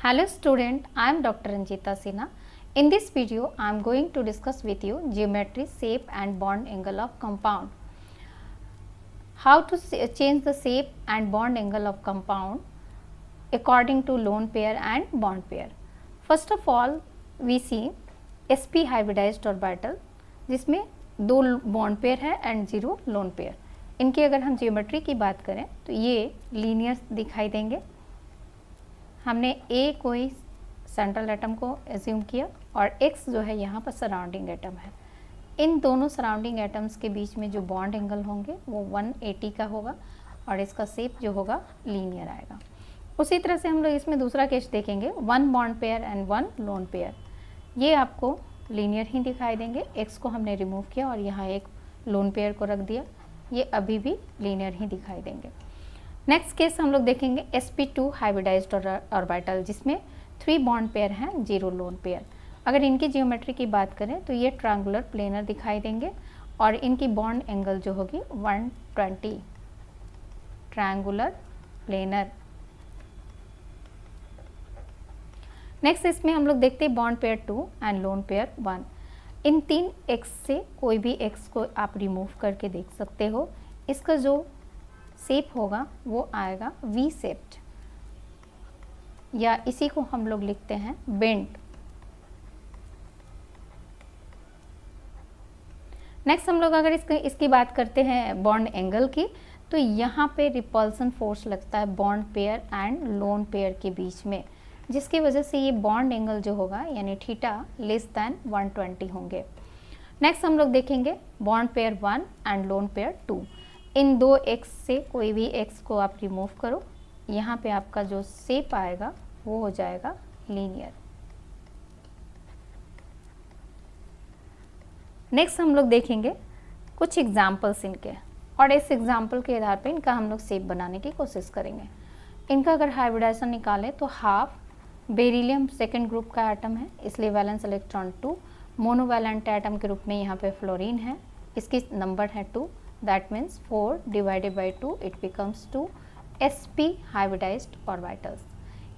Hello student, I am Dr. Ranjita Sinha. In this video, I am going to discuss with you geometry, shape and bond angle of compound. How to change the shape and bond angle of compound according to lone pair and bond pair. First of all, we see sp hybridized orbital जिसमें दो bond pair है and zero lone pair. इनकी अगर हम geometry की बात करें तो ये लीनियर दिखाई देंगे. हमने ए कोई सेंट्रल एटम को एज्यूम किया और एक्स जो है यहाँ पर सराउंडिंग एटम है. इन दोनों सराउंडिंग एटम्स के बीच में जो बॉन्ड एंगल होंगे वो 180 का होगा और इसका शेप जो होगा लीनियर आएगा. उसी तरह से हम लोग इसमें दूसरा केस देखेंगे, one bond pair and one lone pair. ये आपको लीनियर ही दिखाई देंगे. एक्स को हमने रिमूव किया और यहाँ एक लोन पेयर को रख दिया, ये अभी भी लीनियर ही दिखाई देंगे. नेक्स्ट केस हम लोग देखेंगे sp2 हाइब्रिडाइज्ड ऑर्बिटल जिसमें 3 बॉन्ड पेयर हैं, 0 लोन पेयर. अगर इनकी जियोमेट्री की बात करें तो ये ट्रायंगुलर प्लेनर दिखाई देंगे और इनकी बॉन्ड एंगल जो होगी 120. Triangular planar. नेक्स्ट इसमें हम लोग देखते हैं bond pair 2 and lone pair 1. In 3 x से कोई भी एक्स को आप रिमूव करके देख सकते हो. इसका जो शेप होगा वो आएगा वी शेप्ड या इसी को हम लोग लिखते हैं बेंट. नेक्स्ट हम लोग अगर इसकी बात करते हैं बॉन्ड एंगल की तो यहाँ पे रिपल्सन फोर्स लगता है bond pair and lone pair के बीच में, जिसकी वजह से ये बॉन्ड एंगल जो होगा यानी थीटा लेस दैन 120 होंगे. नेक्स्ट हम लोग देखेंगे bond pair 1 and lone pair 2. इन दो एक्स से कोई भी एक्स को आप रिमूव करो, यहाँ पे आपका जो शेप आएगा वो हो जाएगा लीनियर. नेक्स्ट हम लोग देखेंगे कुछ एग्जाम्पल्स इनके और इस एग्जाम्पल के आधार पे इनका हम लोग शेप बनाने की कोशिश करेंगे. इनका अगर हाइब्रिडाइजेशन निकालें तो हाफ बेरिलियम सेकेंड ग्रुप का एटम है, इसलिए वैलेंस इलेक्ट्रॉन 2. मोनोवैलेंट एटम के रूप में यहाँ पे फ्लोरीन है, इसकी नंबर है 2. That means 4 divided by 2 it becomes 2 sp hybridized orbitals.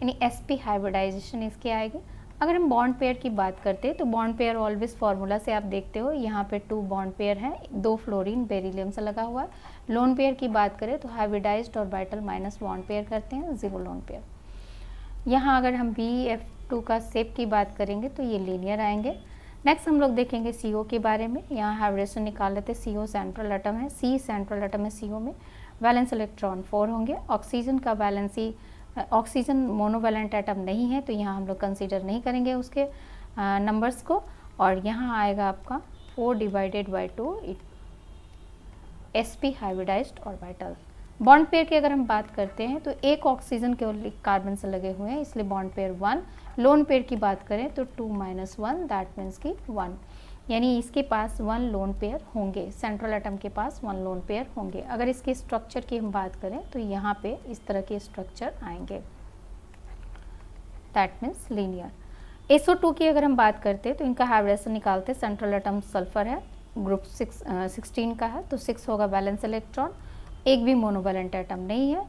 यानी sp hybridization इसकी आएगी. अगर हम बॉन्ड पेयर की बात करते हैं तो बॉन्ड पेयर ऑलवेज फार्मूला से आप देखते हो यहाँ पे 2 बॉन्ड पेयर हैं, 2 फ्लोरीन बेरिलियम से लगा हुआ है. लोन पेयर की बात करें तो hybridised orbital minus bond pair करते हैं, 0 लोन पेयर. यहाँ अगर हम BF2 का शेप की बात करेंगे तो ये लीनियर आएंगे. नेक्स्ट हम लोग देखेंगे CO के बारे में. यहाँ हाइब्रिडेशन निकाल लेते हैं. CO सेंट्रल एटम है, C सेंट्रल एटम है. CO में वैलेंस इलेक्ट्रॉन 4 होंगे. ऑक्सीजन का वैलेंसी, ऑक्सीजन मोनोवैलेंट एटम नहीं है तो यहाँ हम लोग कंसीडर नहीं करेंगे उसके नंबर्स को. और यहाँ आएगा आपका 4 divided by 2 sp hybridised orbital. Bond pair की अगर हम बात करते हैं तो एक ऑक्सीजन केवल कार्बन से लगे हुए हैं, इसलिए बॉन्ड पेयर 1. लोन पेयर की बात करें तो 2 - 1 दैट मीन्स की 1, यानी इसके पास 1 लोन पेयर होंगे. सेंट्रल एटम के पास 1 लोन पेयर होंगे. अगर इसके स्ट्रक्चर की हम बात करें तो यहाँ पे इस तरह के स्ट्रक्चर आएंगे, दैट मीन्स लीनियर. SO2 की अगर हम बात करते हैं तो इनका हाइब्रिडेशन निकालते. सेंट्रल एटम सल्फर है, ग्रुप 16 का है तो 6 होगा वैलेंस इलेक्ट्रॉन. एक भी मोनोवैलेंट एटम नहीं है,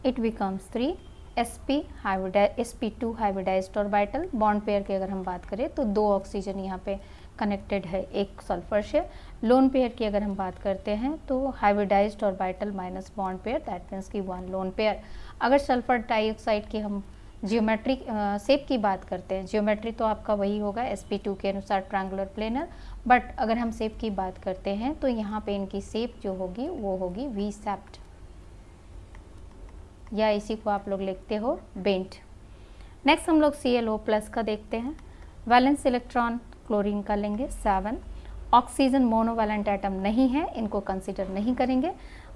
it becomes 3 sp2 hybridised orbital. Bond pair की अगर हम बात करें तो 2 ऑक्सीजन यहाँ पे कनेक्टेड है एक सल्फर से. लोन पेयर की अगर हम बात करते हैं तो hybridised orbital minus bond pair that means की 1 लोन पेयर. अगर सल्फर डाइऑक्साइड की हम जियोमेट्री शेप की बात करते हैं, जियोमेट्री तो आपका वही होगा sp2 के अनुसार ट्रायंगुलर प्लेनर, बट अगर हम शेप की बात करते हैं तो यहाँ पे इनकी शेप जो होगी वो होगी वी शेप्ड या इसी को आप लोग लिखते हो बेंट. नेक्स्ट हम लोग ClO+ का देखते हैं. वैलेंस इलेक्ट्रॉन क्लोरीन का लेंगे 7. ऑक्सीजन मोनोवैलेंट एटम नहीं है, इनको कंसीडर नहीं करेंगे.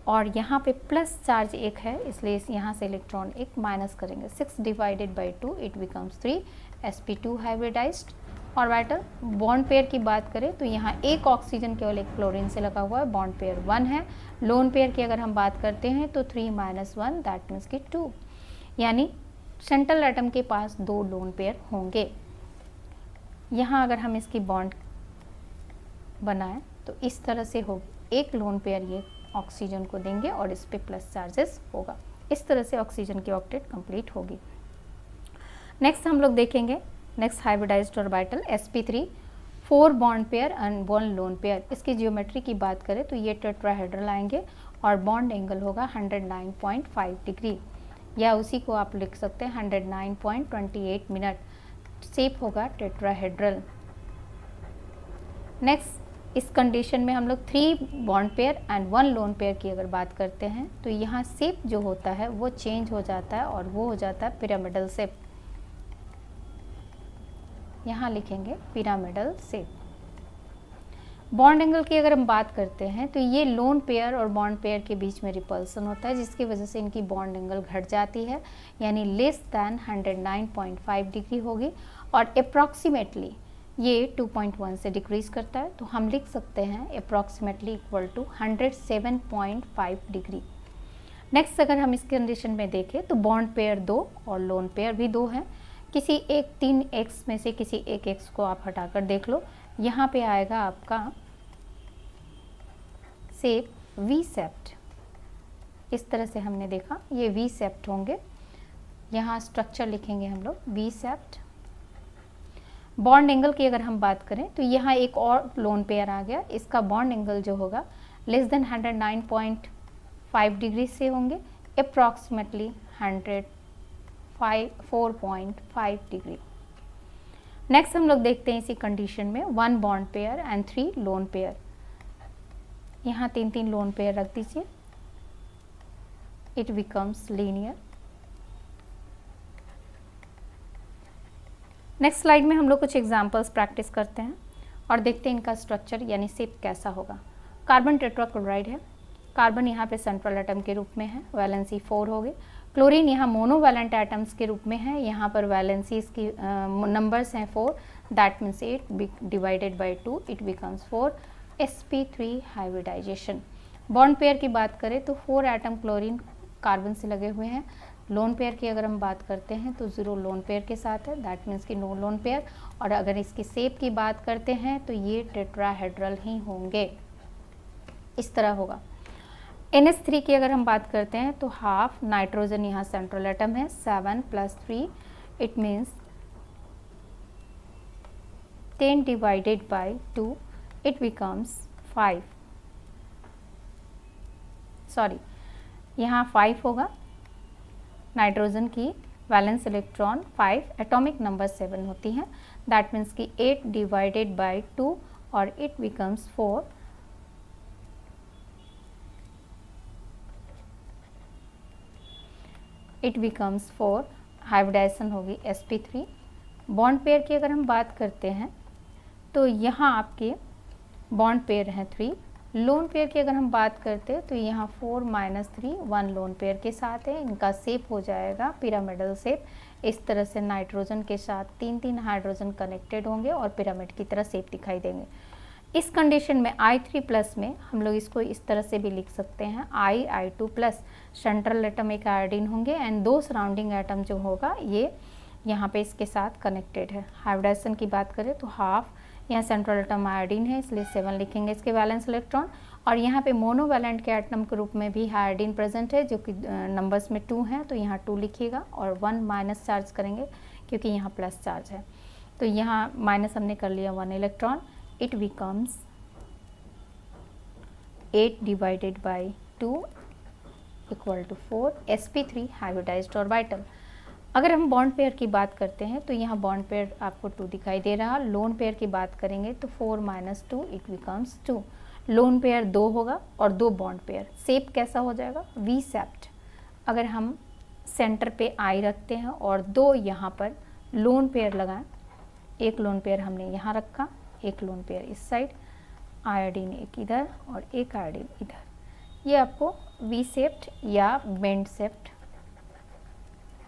और यहाँ पे प्लस चार्ज एक है, इसलिए यहाँ से इलेक्ट्रॉन एक माइनस करेंगे. 6 divided by 2 it becomes 3 sp2 hybridised orbital. Bond pair की बात करें तो यहाँ एक ऑक्सीजन केवल एक क्लोरीन से लगा हुआ है, बॉन्ड पेयर 1 है. लोन पेयर की अगर हम बात करते हैं तो 3 - 1 दैट मीन्स की 2, यानी सेंट्रल एटम के पास 2 लोन पेयर होंगे. यहाँ अगर हम इसकी बॉन्ड बनाएं तो इस तरह से हो, एक लोन पेयर ये ऑक्सीजन को देंगे और इस पे प्लस चार्जेस होगा. इस तरह से ऑक्सीजन की ऑक्टेट कंप्लीट होगी. नेक्स्ट हम लोग देखेंगे next hybridised orbital sp3, 4 bond pair and 1 lone pair. इसकी जियोमेट्री की बात करें तो ये टेट्राहेड्रल आएंगे और बॉन्ड एंगल होगा 109.5 डिग्री, या उसी को आप लिख सकते हैं 109.28 मिनट। शेप होगा टेट्राहेड्रल। नेक्स्ट इस कंडीशन में हम लोग 3 bond pair and 1 loan pair की अगर बात करते हैं तो यहाँ शेप जो होता है वो चेंज हो जाता है और वो हो जाता है पिरामिडल शेप। यहाँ लिखेंगे पिरामिडल शेप। बॉन्ड एंगल की अगर हम बात करते हैं तो ये लोन पेयर और बॉन्ड पेयर के बीच में रिपल्सन होता है, जिसकी वजह से इनकी बॉन्ड एंगल घट जाती है, यानी लेस दैन 109.5 डिग्री होगी, और अप्रॉक्सीमेटली ये 2.1 से डिक्रीज करता है, तो हम लिख सकते हैं approximately equal to 107.5 degree. Next अगर हम इस कंडीशन में देखें तो बॉन्ड पेयर 2 और लोन पेयर भी 2 हैं। किसी एक 3 एक्स में से किसी एक एक्स को आप हटाकर देख लो, यहाँ पे आएगा आपका शेप वी सेप्ट। इस तरह से हमने देखा ये वी सेप्ट होंगे। यहाँ स्ट्रक्चर लिखेंगे हम लोग वी सेप्ट। बॉन्ड एंगल की अगर हम बात करें तो यहाँ एक और लोन पेयर आ गया, इसका बॉन्ड एंगल जो होगा लेस देन 109.5 डिग्री से होंगे, अप्रॉक्सीमेटली 104.5 डिग्री। नेक्स्ट हम लोग देखते हैं इसी कंडीशन में 1 bond pair and 3 lone pair. यहाँ 3 लोन पेयर रख दीजिए, it becomes linear. Next slide में हम लोग कुछ एग्जांपल्स प्रैक्टिस करते हैं और देखते हैं इनका स्ट्रक्चर यानी शेप कैसा होगा। कार्बन टेट्राक्लोराइड है, कार्बन यहाँ पे सेंट्रल एटम के रूप में है, वैलेंसी 4 हो गई। क्लोरीन यहाँ मोनोवैलेंट एटम्स के रूप में है, यहाँ पर वैलेंसीज की नंबर्स हैं 4, that means 8 divided by 2 it becomes 4। sp3 hybridization. Bond pair की बात करें तो 4 एटम क्लोरीन कार्बन से लगे हुए हैं। लोन पेयर की अगर हम बात करते हैं तो 0 लोन पेयर के साथ है, दैट मीन्स कि नो लोन पेयर। और अगर इसकी शेप की बात करते हैं तो ये टेट्राहेड्रल ही होंगे, इस तरह होगा। NH3 की अगर हम बात करते हैं तो हाफ नाइट्रोजन यहाँ सेंट्रल एटम है, 7 + 3 it means 10 divided by 2 it becomes 5, sorry यहाँ 5 होगा। नाइट्रोजन की वैलेंस इलेक्ट्रॉन 5, एटॉमिक नंबर 7 होती हैं, दैट मीन्स कि 8 डिवाइडेड बाई 2 और it becomes 4। It becomes 4, hybridization होगी sp3। बॉन्ड पेयर की अगर हम बात करते हैं तो यहाँ आपके बॉन्ड पेयर हैं 3। लोन पेयर की अगर हम बात करते हैं तो यहाँ 4 - 3 1 लोन पेयर के साथ है, इनका शेप हो जाएगा पिरामिडल शेप। इस तरह से नाइट्रोजन के साथ 3 हाइड्रोजन कनेक्टेड होंगे और पिरामिड की तरह शेप दिखाई देंगे। इस कंडीशन में I3+ में हम लोग इसको इस तरह से भी लिख सकते हैं I2+। सेंट्रल एटम एक आयोडीन होंगे एंड 2 सराउंडिंग एटम जो होगा ये यहाँ पे इसके साथ कनेक्टेड है। हाइब्रिडाइजेशन की बात करें तो हाफ यहाँ सेंट्रल एटम आयोडीन है इसलिए 7 लिखेंगे इसके वैलेंस इलेक्ट्रॉन, और यहाँ पे मोनोवैलेंट के एटम के रूप में भी आयोडीन प्रेजेंट है जो कि नंबर्स में 2 हैं, तो यहाँ 2 लिखिएगा और 1 माइनस चार्ज करेंगे क्योंकि यहाँ प्लस चार्ज है, तो यहाँ माइनस हमने कर लिया 1 electron. It becomes 8 divided by 2 equal to 4, sp3 hybridized orbital. अगर हम बॉन्ड पेयर की बात करते हैं तो यहाँ बॉन्ड पेयर आपको 2 दिखाई दे रहा। लोन पेयर की बात करेंगे तो 4 - 2 इट बिकम्स 2। लोन पेयर 2 होगा और 2 बॉन्ड पेयर। शेप कैसा हो जाएगा वी सेप्ट। अगर हम सेंटर पे I रखते हैं और 2 यहाँ पर लोन पेयर लगाएं, एक लोन पेयर हमने यहाँ रखा, एक लोन पेयर इस साइड, आयोडीन एक इधर और एक आयोडीन इधर, ये आपको वी सेप्ट या बेंड सेप्ट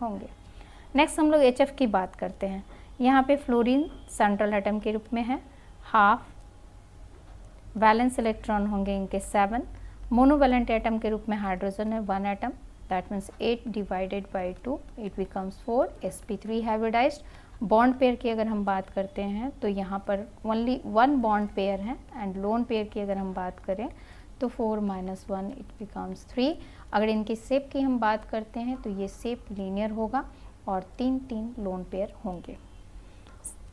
होंगे। नेक्स्ट हम लोग HF की बात करते हैं। यहाँ पे फ्लोरीन सेंट्रल एटम के रूप में है, हाफ वैलेंस इलेक्ट्रॉन होंगे इनके 7, मोनोवैलेंट एटम के रूप में हाइड्रोजन है 1 atom, that means 8 divided by 2 it becomes 4, sp3 hybridized. Bond pair की अगर हम बात करते हैं तो यहाँ पर ओनली 1 बॉन्ड पेयर है एंड लोन पेयर की अगर हम बात करें तो 4 - 1 इट बिकम्स 3। अगर इनकी शेप की हम बात करते हैं तो ये शेप लीनियर होगा, और 3 लोन पेयर होंगे।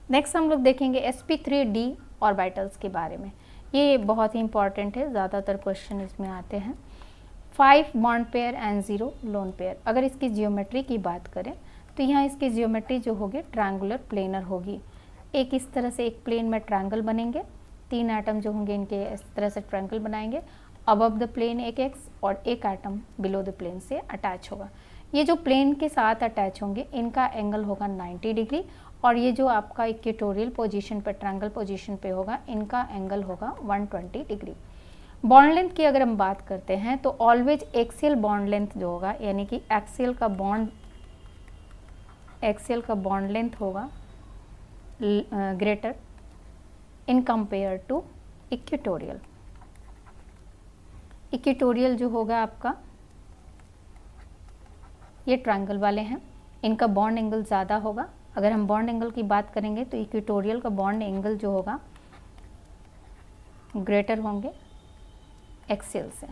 नेक्स्ट हम लोग देखेंगे sp3d ऑर्बिटल्स के बारे में। ये बहुत ही इंपॉर्टेंट है, ज़्यादातर क्वेश्चन इसमें आते हैं। 5 bond pair and 0 lone pair. अगर इसकी जियोमेट्री की बात करें तो यहाँ इसकी जियोमेट्री जो होगी ट्रायंगुलर प्लेनर होगी। एक इस तरह से एक प्लेन में ट्रायंगल बनेंगे, 3 एटम जो होंगे इनके इस तरह से ट्रायंगल बनाएंगे। अबव द प्लेन एक एक्स और एक एटम बिलो द प्लेन से अटैच होगा। ये जो प्लेन के साथ अटैच होंगे इनका एंगल होगा 90 डिग्री, और ये जो आपका इक्वेटोरियल पोजीशन पे ट्रायंगल पोजीशन पे होगा इनका एंगल होगा 120 डिग्री। बॉन्ड लेंथ की अगर हम बात करते हैं तो ऑलवेज एक्सियल बॉन्ड लेंथ जो होगा, यानी कि एक्सियल का बॉन्ड लेंथ होगा greater in compare to equatorial. Equatorial जो होगा आपका, ये ट्रायंगल वाले हैं, इनका बॉन्ड एंगल ज़्यादा होगा। अगर हम बॉन्ड एंगल की बात करेंगे तो इक्वेटोरियल का बॉन्ड एंगल जो होगा ग्रेटर होंगे एक्सियल से।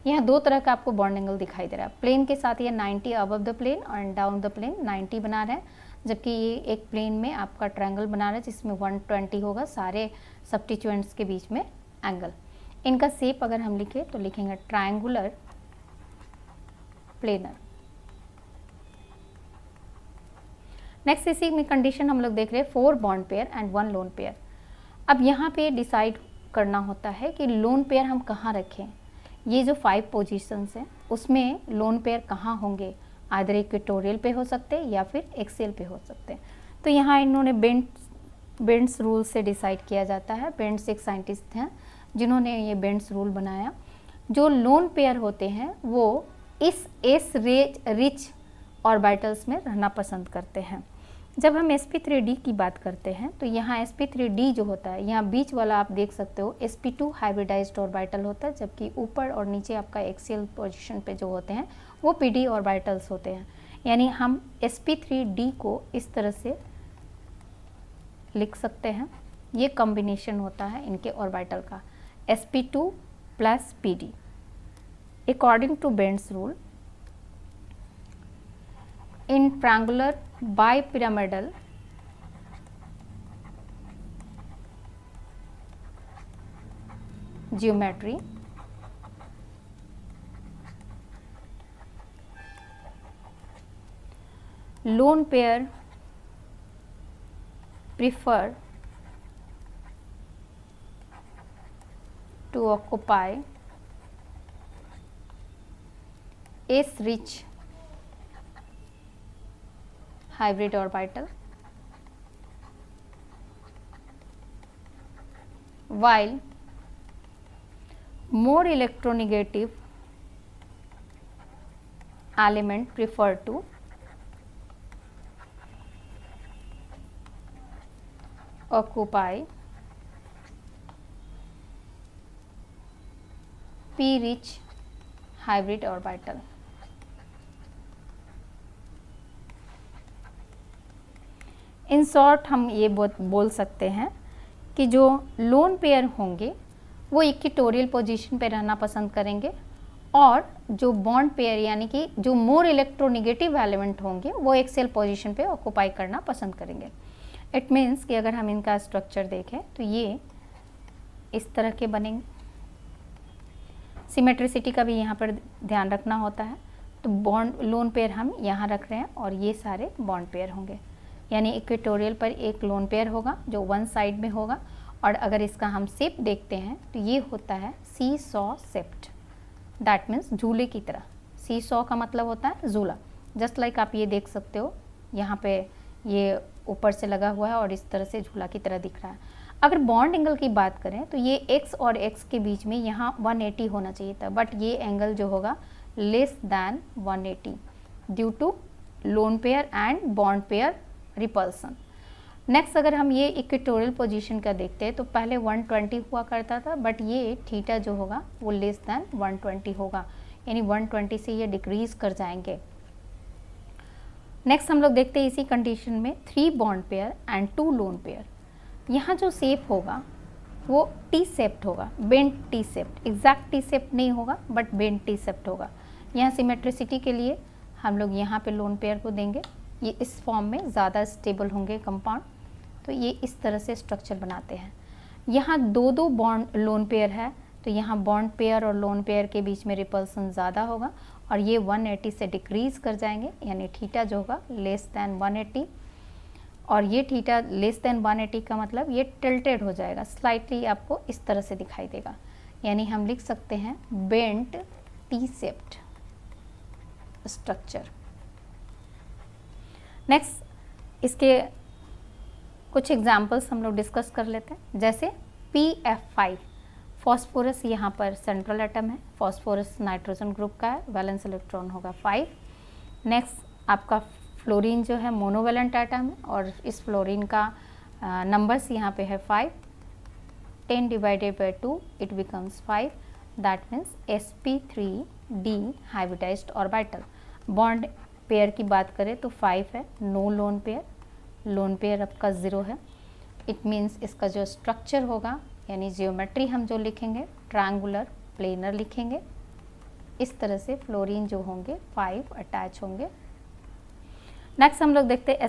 यहाँ 2 तरह का आपको बॉन्ड एंगल दिखाई दे रहा है। प्लेन के साथ ये 90 अबव द प्लेन और डाउन द प्लेन 90 बना रहे हैं, जबकि ये एक प्लेन में आपका ट्रायंगल बना रहा है जिसमें 120 होगा सारे सब्स्टिट्यूएंट्स के बीच में एंगल। इनका शेप अगर हम लिखें तो लिखेंगे ट्रायंगुलर प्लेनर। नेक्स्ट इसी में कंडीशन हम लोग देख रहे हैं 4 bond pair and 1 lone pair. अब यहाँ पे डिसाइड करना होता है कि लोन पेयर हम कहाँ रखें। ये जो 5 पोजीशंस हैं उसमें लोन पेयर कहाँ होंगे, आइदर इक्वेटोरियल पे हो सकते हैं या फिर एक्सियल पे हो सकते हैं। तो यहाँ इन्होंने बेंड्स रूल से डिसाइड किया जाता है। बेंड्स एक साइंटिस्ट हैं जिन्होंने ये बेंड्स रूल बनाया। जो लोन पेयर होते हैं वो इस एस रिच ऑर्बिटल्स में रहना पसंद करते हैं। जब हम sp3d की बात करते हैं तो यहाँ sp3d जो होता है, यहाँ बीच वाला आप देख सकते हो sp2 हाइब्रिडाइज्ड ऑर्बिटल होता है, जबकि ऊपर और नीचे आपका एक्सियल पोजीशन पे जो होते हैं वो pd ऑर्बिटल्स होते हैं। यानी हम sp3d को इस तरह से लिख सकते हैं। ये कॉम्बिनेशन होता है इनके ऑर्बिटल का, sp2 plus pd। According to bent's rule, in triangular bipyramidal geometry, lone pair prefer to occupy s-rich hybrid orbital, while more electronegative element prefer to occupy p-rich hybrid orbital। In short हम ये बोल सकते हैं कि जो lone pair होंगे वो equatorial position पे रहना पसंद करेंगे, और जो बॉन्ड पेयर यानी कि जो मोर इलेक्ट्रोनेगेटिव एलिमेंट होंगे वो एक्सियल पोजीशन पे ऑक्यूपाई करना पसंद करेंगे। इट मीन्स कि अगर हम इनका स्ट्रक्चर देखें तो ये इस तरह के बनेंगे। सिमेट्रिसिटी का भी यहाँ पर ध्यान रखना होता है। तो बॉन्ड लोन पेयर हम यहाँ रख रहे हैं और ये सारे बॉन्ड पेयर होंगे, यानी इक्वेटोरियल पर एक लोन पेयर होगा जो वन साइड में होगा। और अगर इसका हम शेप देखते हैं तो ये होता है सी सॉ शेप्ड, दैट मीन्स झूले की तरह। सी सॉ का मतलब होता है झूला। जस्ट लाइक आप ये देख सकते हो यहाँ पे ये ऊपर से लगा हुआ है और इस तरह से झूला की तरह दिख रहा है। अगर बॉन्ड एंगल की बात करें तो ये x और x के बीच में यहाँ 180 होना चाहिए था, बट ये एंगल जो होगा less than 180 due to lone pair and bond pair repulsion. Next अगर हम ये इक्वेटोरियल पोजीशन का देखते हैं तो पहले 120 हुआ करता था, बट ये थीटा जो होगा वो लेस दैन 120 होगा, यानी 120 से ये डिक्रीज कर जाएंगे। नेक्स्ट हम लोग देखते हैं इसी कंडीशन में 3 bond pair and 2 lone pair. यहाँ जो शेप होगा वो टी शेप्ड होगा, bent T shaped. Exact T shaped नहीं होगा बट बेंट टी शेप्ड होगा। यहाँ सिमेट्रिसिटी के लिए हम लोग यहाँ पे लोन पेयर को देंगे, ये इस फॉर्म में ज़्यादा स्टेबल होंगे कंपाउंड। तो ये इस तरह से स्ट्रक्चर बनाते हैं। यहाँ दो दो बॉन्ड लोन पेयर है, तो यहाँ बॉन्ड पेयर और लोन पेयर के बीच में रिपल्सन ज़्यादा होगा और ये 180 से डिक्रीज़ कर जाएंगे, यानी थीटा जो होगा लेस दैन 180। और ये थीटा लेस दैन 180 का मतलब ये टिल्टेड हो जाएगा, स्लाइटली आपको इस तरह से दिखाई देगा। यानी हम लिख सकते हैं bent T shaped structure. Next इसके कुछ एग्जाम्पल्स हम लोग डिस्कस कर लेते हैं। जैसे PF5 फॉस्फोरस, यहाँ पर सेंट्रल एटम है, फॉस्फोरस नाइट्रोजन ग्रुप का है, वैलेंस इलेक्ट्रॉन होगा 5। नेक्स्ट आपका फ्लोरीन जो है मोनोवैलेंट एटम है और इस फ्लोरीन का नंबर्स यहाँ पे है 5। 10 divided by 2 it becomes 5, that means sp3d hybridized orbital. Bond pair की बात करें तो 5 है, no lone pair, lone pair आपका 0 है। इट मीन्स इसका जो स्ट्रक्चर होगा यानी जियोमेट्री हम जो लिखेंगे ट्रायंगुलर प्लेनर लिखेंगे। इस तरह से फ्लोरीन जो होंगे 5 अटैच होंगे। नेक्स्ट हम लोग देखते हैं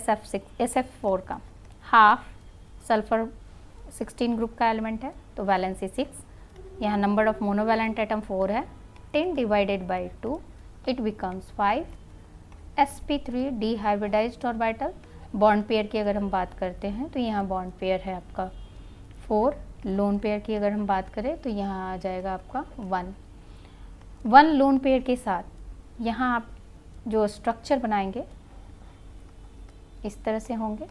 SF4 का, हाफ सल्फर 16 ग्रुप का एलिमेंट है, तो वैलेंसी 6। यहाँ नंबर ऑफ मोनोवैलेंट एटम 4 है, 10 divided by 2 it becomes 5। sp3d hybridized orbital. Bond pair की अगर हम बात करते हैं तो यहाँ बॉन्ड पेयर है आपका 4। लोन पेयर की अगर हम बात करें तो यहाँ आ जाएगा आपका 1 लोन पेयर के साथ यहाँ आप जो स्ट्रक्चर बनाएंगे इस तरह से होंगे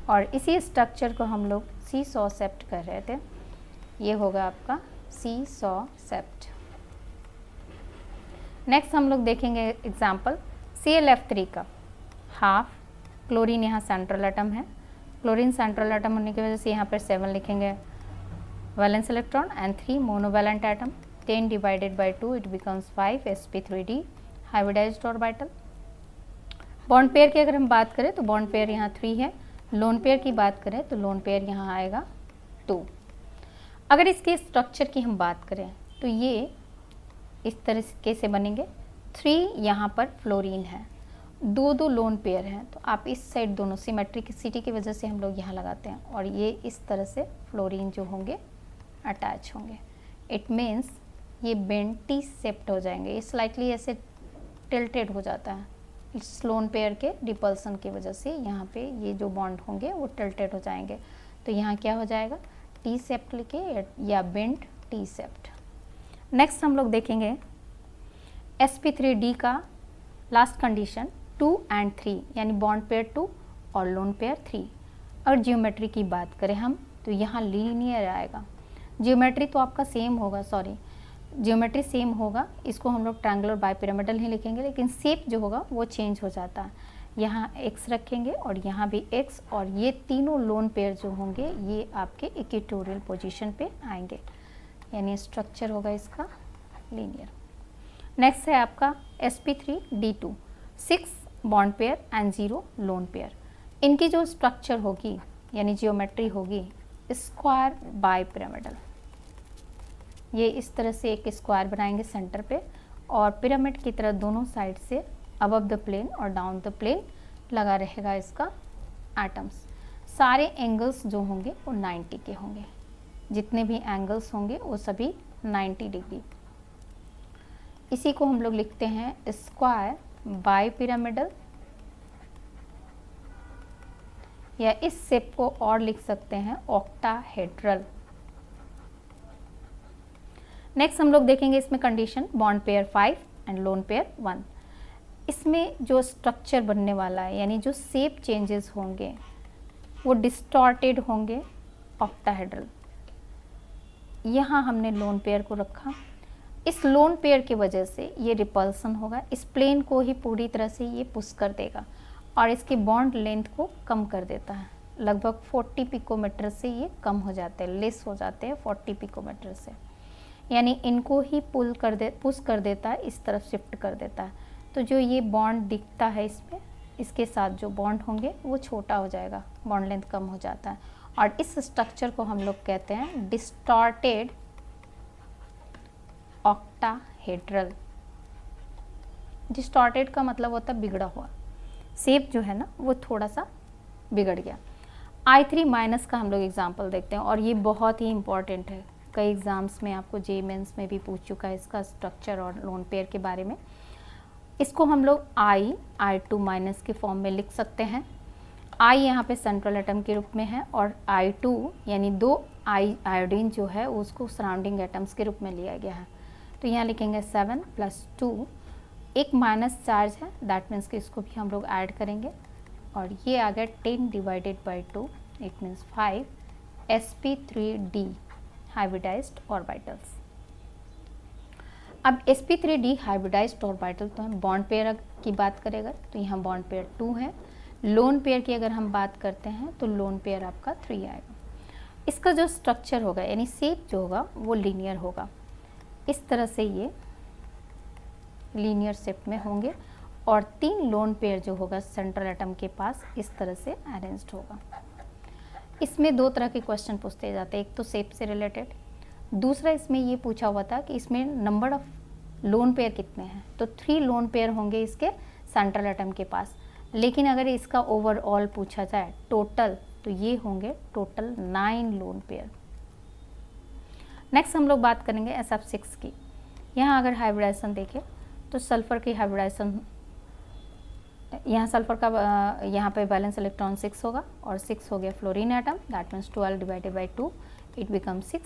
और इसी स्ट्रक्चर को हम लोग सीसॉ सेप्ट कर रहे थे। ये होगा आपका सीसॉ सेप्ट। नेक्स्ट हम लोग देखेंगे एग्जाम्पल ClF3 का, हाफ क्लोरीन यहाँ सेंट्रल एटम है, क्लोरीन सेंट्रल एटम होने की वजह से यहाँ पर 7 लिखेंगे valence electron and 3 monovalent atom. 10 divided by 2 it becomes 5 sp3d hybridized orbital. Bond pair की अगर हम बात करें तो बॉन्ड पेयर यहाँ 3 है, लोन पेयर की बात करें तो लोन पेयर यहाँ आएगा 2। अगर इसके स्ट्रक्चर की हम बात करें तो ये इस तरीके से बनेंगे। 3 यहाँ पर फ्लोरीन है, दो लोन पेयर हैं, तो आप इस साइड दोनों सिमेट्रिसिटी की वजह से हम लोग यहाँ लगाते हैं और ये इस तरह से फ्लोरीन जो होंगे अटैच होंगे। इट मीन्स ये बेंट टी शेप्ड हो जाएंगे, ये स्लाइटली ऐसे टिल्टेड हो जाता है इस लोन पेयर के रिपल्सन की वजह से। यहाँ पे ये जो बॉन्ड होंगे वो टिल्टेड हो जाएंगे, तो यहाँ क्या हो जाएगा टी शेप्ड लिखे या बेंट टी शेप्ड। नेक्स्ट हम लोग देखेंगे sp3d का लास्ट कंडीशन 2 and 3 यानी बॉन्ड पेयर 2 और लोन पेयर 3। और जियोमेट्री की बात करें हम तो यहाँ लीनियर आएगा। जियोमेट्री तो आपका सेम होगा, जियोमेट्री सेम होगा, इसको हम लोग ट्रायंगुलर बाइपिरामिडल ही लिखेंगे, लेकिन शेप जो होगा वो चेंज हो जाता है। यहाँ x रखेंगे और यहाँ भी x, और ये तीनों लोन पेयर जो होंगे ये आपके इक्वेटोरियल पोजीशन पे आएंगे, यानी स्ट्रक्चर होगा इसका लीनियर। नेक्स्ट है आपका sp3d2, 6 bond pair and 0 lone pair. इनकी जो स्ट्रक्चर होगी यानी जियोमेट्री होगी स्क्वायर बाइपिरामिडल। ये इस तरह से एक स्क्वायर बनाएंगे सेंटर पे और पिरामिड की तरह दोनों साइड से अबव द प्लेन और डाउन द प्लेन लगा रहेगा इसका एटम्स। सारे एंगल्स जो होंगे वो 90 के होंगे, जितने भी एंगल्स होंगे वो सभी 90 डिग्री। इसी को हम लोग लिखते हैं स्क्वायर बाइपिरामिडल, या इस शेप को और लिख सकते हैं ऑक्टाहेड्रल। नेक्स्ट हम लोग देखेंगे इसमें condition bond pair 5 and lone pair 1। इसमें जो स्ट्रक्चर बनने वाला है यानी जो शेप चेंजेस होंगे वो डिस्टॉर्टेड होंगे ऑक्टाहेड्रल। यहाँ हमने लोन पेयर को रखा, इस लोन पेयर की वजह से ये रिपल्सन होगा, इस प्लेन को ही पूरी तरह से ये पुश कर देगा और इसके बॉन्ड लेंथ को कम कर देता है। लगभग 40 पिकोमीटर से ये कम हो जाते हैं, लेस हो जाते हैं 40 पिकोमीटर से, यानी इनको ही पुश कर देता है, इस तरफ शिफ्ट कर देता है। तो जो ये बॉन्ड दिखता है इसमें, इसके साथ जो बॉन्ड होंगे वो छोटा हो जाएगा, बॉन्ड लेंथ कम हो जाता है, और इस स्ट्रक्चर को हम लोग कहते हैं डिस्टॉर्टेड ऑक्टाहेड्रल। डिस्टॉर्टेड का मतलब होता है बिगड़ा हुआ, शेप जो है ना वो थोड़ा सा बिगड़ गया। I3 माइनस का हम लोग एग्जाम्पल देखते हैं, और ये बहुत ही इंपॉर्टेंट है, कई एग्जाम्स में आपको जे मेंस में भी पूछ चुका है इसका स्ट्रक्चर और लोन पेयर के बारे में। इसको हम लोग I2 माइनस के फॉर्म में लिख सकते हैं। I यहाँ पे सेंट्रल एटम के रूप में है, और I2 यानी 2 आयोडीन जो है उसको सराउंडिंग एटम्स के रूप में लिया गया है। तो यहाँ लिखेंगे 7 + 2, एक माइनस चार्ज है, दैट मीन्स कि इसको भी हम लोग ऐड करेंगे, और ये आ गया 10 / 2, it means 5 sp3d hybridised orbitals. अब sp3d हाइब्रिडाइज्ड ऑर्बिटल तो हम बॉन्ड पेयर की बात करेगा तो यहाँ बॉन्ड पेयर 2 है। लोन पेयर की अगर हम बात करते हैं तो लोन पेयर आपका 3 आएगा। इसका जो स्ट्रक्चर होगा यानी शेप जो होगा वो लीनियर होगा, इस तरह से ये लीनियर शेप में होंगे, और 3 लोन पेयर जो होगा सेंट्रल एटम के पास इस तरह से अरेंज्ड होगा। इसमें 2 तरह के क्वेश्चन पूछते जाते हैं, एक तो शेप से रिलेटेड, दूसरा इसमें ये पूछा हुआ था कि इसमें नंबर ऑफ लोन पेयर कितने हैं, तो 3 लोन पेयर होंगे इसके सेंट्रल एटम के पास। लेकिन अगर इसका ओवरऑल पूछा जाए टोटल, तो ये होंगे टोटल 9 लोन पेयर। नेक्स्ट हम लोग बात करेंगे SF6 की। यहाँ अगर हाइब्रिडाइजेशन देखें तो सल्फर की हाइब्रिडाइजेशन, यहाँ सल्फर का यहाँ पे बैलेंस इलेक्ट्रॉन 6 होगा, और 6 हो गया fluorine atom, that means 12 / 2 it become 6।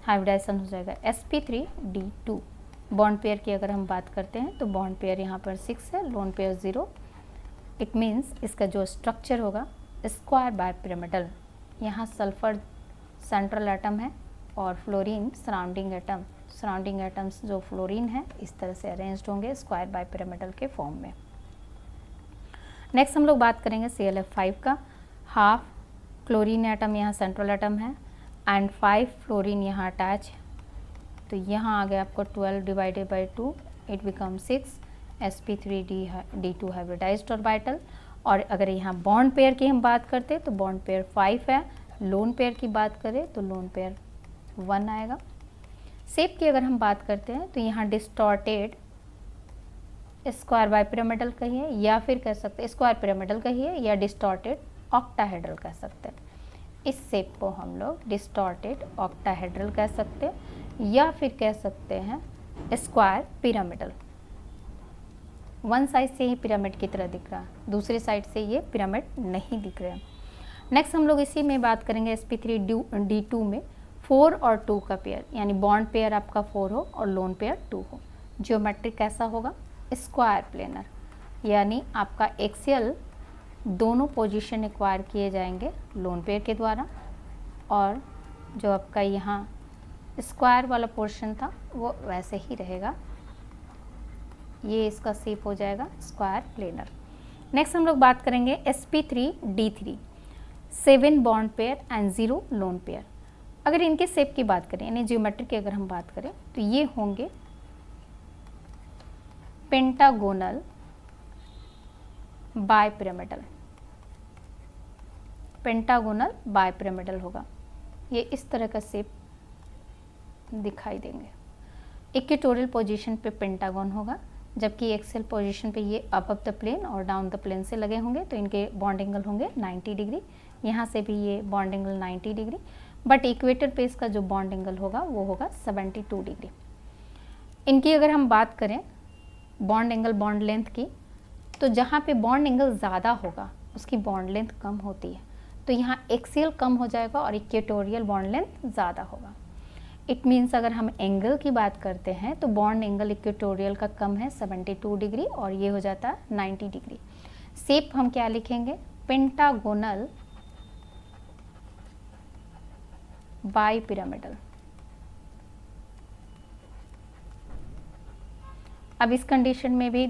Hybridization हो जाएगा sp3d2। बॉन्ड पेयर की अगर हम बात करते हैं तो बॉन्ड पेयर यहाँ पर 6 है, लोन पेयर 0, इट मीन्स इसका जो स्ट्रक्चर होगा स्क्वायर बाइपिरामिडल। यहाँ सल्फर सेंट्रल एटम है और fluorine surrounding atom, surrounding atoms जो फ्लोरीन है इस तरह से अरेंज्ड होंगे स्क्वायर बाइपिरामिडल के फॉर्म में। नेक्स्ट हम लोग बात करेंगे ClF5 का। हाफ क्लोरीन एटम यहाँ सेंट्रल एटम है, एंड 5 फ्लोरीन यहाँ अटैच है, तो यहाँ आ गया आपको 12 / 2 it become 6 sp3d2 hybridised orbital. और अगर यहाँ बॉन्ड पेयर की हम बात करते तो बॉन्ड पेयर 5 है, लोन पेयर की बात करें तो लोन पेयर 1 आएगा। शेप की अगर हम बात करते हैं तो यहाँ डिस्टॉर्टेड स्क्वायर बाइपिरामिडल कहिए, या फिर कह सकते हैं स्क्वायर पिरामिडल कहिए, या डिस्टॉर्टेड ऑक्टाहेड्रल कह सकते हैं। इस शेप को हम लोग डिस्टॉर्टेड ऑक्टाहेड्रल कह सकते हैं, या फिर कह सकते हैं स्क्वायर पिरामिडल। वन साइड से ही पिरामिड की तरह दिख रहा है, दूसरी साइड से ये पिरामिड नहीं दिख रहे हैं। नेक्स्ट हम लोग इसी में बात करेंगे sp3d2 में 4 और 2 का पेयर, यानी बॉन्ड पेयर आपका 4 हो और लोन पेयर 2 हो। ज्योमेट्री कैसा होगा? स्क्वायर प्लेनर, यानी आपका एक्सियल दोनों पोजीशन एक्वायर किए जाएंगे लोन पेयर के द्वारा, और जो आपका यहाँ स्क्वायर वाला पोर्शन था वो वैसे ही रहेगा, ये इसका शेप हो जाएगा स्क्वायर प्लेनर। नेक्स्ट हम लोग बात करेंगे sp3d3, 7 bond pair and 0 lone pair. अगर इनके शेप की बात करें यानी ज्योमेट्री की अगर हम बात करें तो ये होंगे पेंटागोनल बाइपिरामिडल, पेंटागोनल बाइपिरामिडल होगा, ये इस तरह का शेप दिखाई देंगे। इक्वेटोरियल पोजीशन पे पेंटागन होगा, जबकि एक्सियल पोजीशन पे ये अप द प्लेन और डाउन द प्लेन से लगे होंगे, तो इनके बॉन्ड एंगल होंगे 90 डिग्री। यहाँ से भी ये bond angle 90 degree, but equator पे इसका जो बॉन्ड एंगल होगा वो होगा 72 डिग्री। इनकी अगर हम बात करें बॉन्ड एंगल बॉन्ड लेंथ की, तो जहाँ पे बॉन्ड एंगल ज़्यादा होगा उसकी बॉन्ड लेंथ कम होती है, तो यहाँ एक्सियल कम हो जाएगा और इक्वेटोरियल बॉन्ड लेंथ ज़्यादा होगा। इट मीन्स अगर हम एंगल की बात करते हैं तो बॉन्ड एंगल इक्वेटोरियल का कम है 72 डिग्री और ये हो जाता है 90 डिग्री। शेप हम क्या लिखेंगे? Pentagonal bipyramidal. अब इस कंडीशन में भी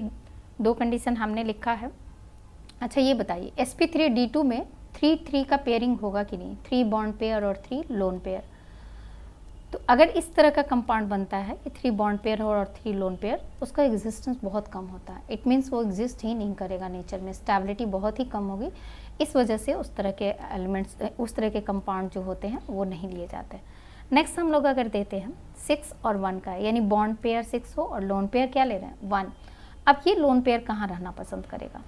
2 कंडीशन हमने लिखा है। अच्छा ये बताइए sp3d2 में 3-3 का पेयरिंग होगा कि नहीं? 3 बॉन्ड पेयर और 3 लोन पेयर। तो अगर इस तरह का कंपाउंड बनता है कि 3 बॉन्ड पेयर हो और 3 लोन पेयर, उसका एग्जिस्टेंस बहुत कम होता है। इट मीन्स वो एग्जिस्ट ही नहीं करेगा नेचर में, स्टेबिलिटी बहुत ही कम होगी। इस वजह से उस तरह के एलिमेंट्स, उस तरह के कंपाउंड जो होते हैं वो नहीं लिए जाते। नेक्स्ट हम लोग अगर देते हैं 6 और 1 का, यानी बॉन्ड पेयर 6 हो और लोन पेयर क्या ले रहे हैं 1, अब ये लोन पेयर कहाँ रहना पसंद करेगा,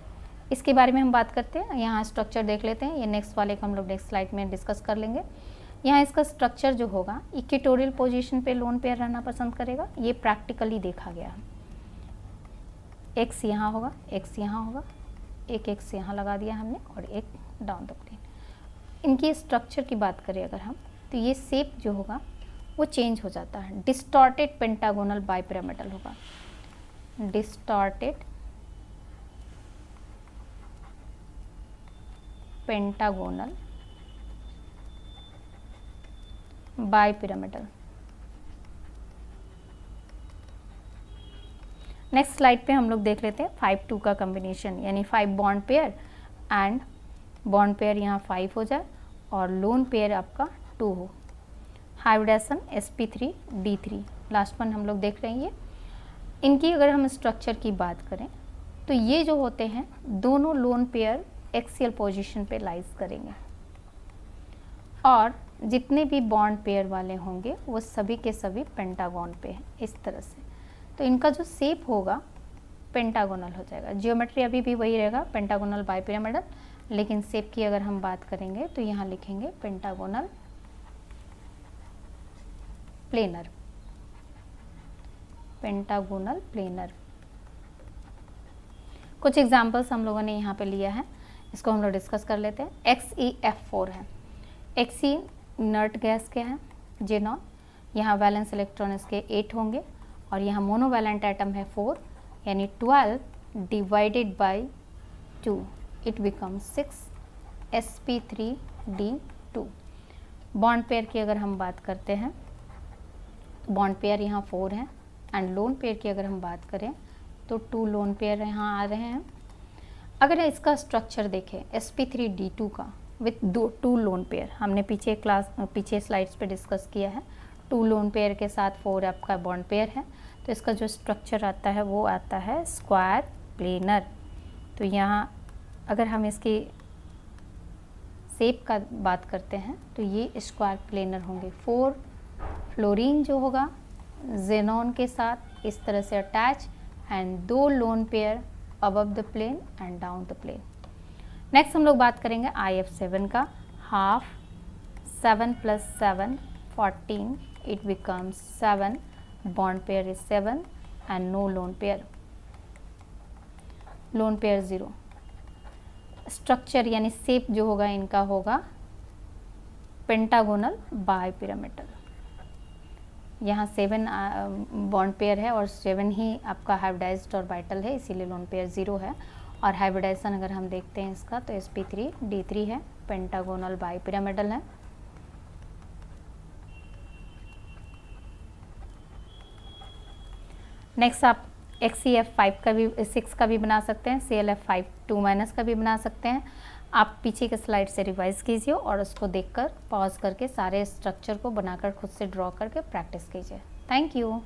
इसके बारे में हम बात करते हैं। यहाँ स्ट्रक्चर देख लेते हैं, ये नेक्स्ट वाले को हम लोग नेक्स्ट स्लाइड में डिस्कस कर लेंगे। यहाँ इसका स्ट्रक्चर जो होगा इक्वेटोरियल पोजीशन पे लोन पेयर रहना पसंद करेगा, ये प्रैक्टिकली देखा गया है। एक्स यहाँ होगा, एक्स यहाँ होगा, एक एक्स यहाँ लगा दिया हमने और एक डाउन द प्लेन। इनकी स्ट्रक्चर की बात करें अगर हम, तो ये शेप जो होगा वो चेंज हो जाता है, डिस्टॉर्टेड पेंटागोनल बाइपिरामिडल होगा, distorted pentagonal bipyramidal. Next slide पे हम लोग देख लेते हैं 5-2 का कॉम्बिनेशन, यानी 5 bond pair and bond pair यहाँ 5 हो जाए और लोन पेयर आपका 2 हो। हाइब्रिडेशन sp3d3 लास्ट वन हम लोग देख रहे हैं। ये इनकी अगर हम स्ट्रक्चर की बात करें तो ये जो होते हैं दोनों लोन पेयर एक्सियल पोजीशन पे लाइज करेंगे और जितने भी बॉन्ड पेयर वाले होंगे वो सभी के सभी पेंटागन पे हैं इस तरह से। तो इनका जो शेप होगा पेंटागोनल हो जाएगा। जियोमेट्री अभी भी वही रहेगा, पेंटागोनल बाइपिरामिडल, लेकिन शेप की अगर हम बात करेंगे तो यहाँ लिखेंगे पेंटागोनल प्लेनर, पेंटागोनल प्लेनर। कुछ एग्जांपल्स हम लोगों ने यहाँ पे लिया है, इसको हम लोग डिस्कस कर लेते हैं। XeF4 है, Xe इनर्ट गैस क्या है, जेनॉन। यहाँ वैलेंस इलेक्ट्रॉन इसके 8 होंगे और यहाँ मोनोवैलेंट एटम है 4, यानी 12 divided by 2 it becomes 6 sp3d2। Bond pair की अगर हम बात करते हैं, बॉन्ड पेयर यहाँ 4 हैं एंड लोन पेयर की अगर हम बात करें तो 2 लोन पेयर यहाँ आ रहे हैं। अगर इसका स्ट्रक्चर देखें sp3d2 का विथ 2 लोन पेयर, हमने पीछे स्लाइड्स पे डिस्कस किया है, 2 लोन पेयर के साथ 4 आपका बॉन्ड पेयर है, तो इसका जो स्ट्रक्चर आता है वो आता है स्क्वायर प्लेनर। तो यहाँ अगर हम इसकी शेप का बात करते हैं तो ये स्क्वायर प्लेनर होंगे। 4 फ्लोरीन जो होगा जेनॉन के साथ इस तरह से attach and 2 lone pair above the plane and down the plane. Next हम लोग बात करेंगे IF7 का। Half 7 + 7 14 it becomes 7, bond pair is 7 and no lone pair, lone pair 0। Structure यानी शेप जो होगा इनका होगा पेंटागोनल बाइपिरामिडल। यहाँ 7 बॉन्ड पेयर है और 7 ही आपका हाइब्रिडाइज्ड ऑर्बिटल है, इसीलिए लोन पेयर 0 है। और हाइब्रिडाइजेशन अगर हम देखते हैं इसका तो sp3d3 है, पेंटागोनल बाइपिरामिडल है। नेक्स्ट आप XeF5 का भी 6 का भी बना सकते हैं, ClF5 2- का भी बना सकते हैं। आप पीछे के स्लाइड से रिवाइज कीजिए और उसको देखकर पॉज करके सारे स्ट्रक्चर को बनाकर खुद से ड्रॉ करके प्रैक्टिस कीजिए। Thank you.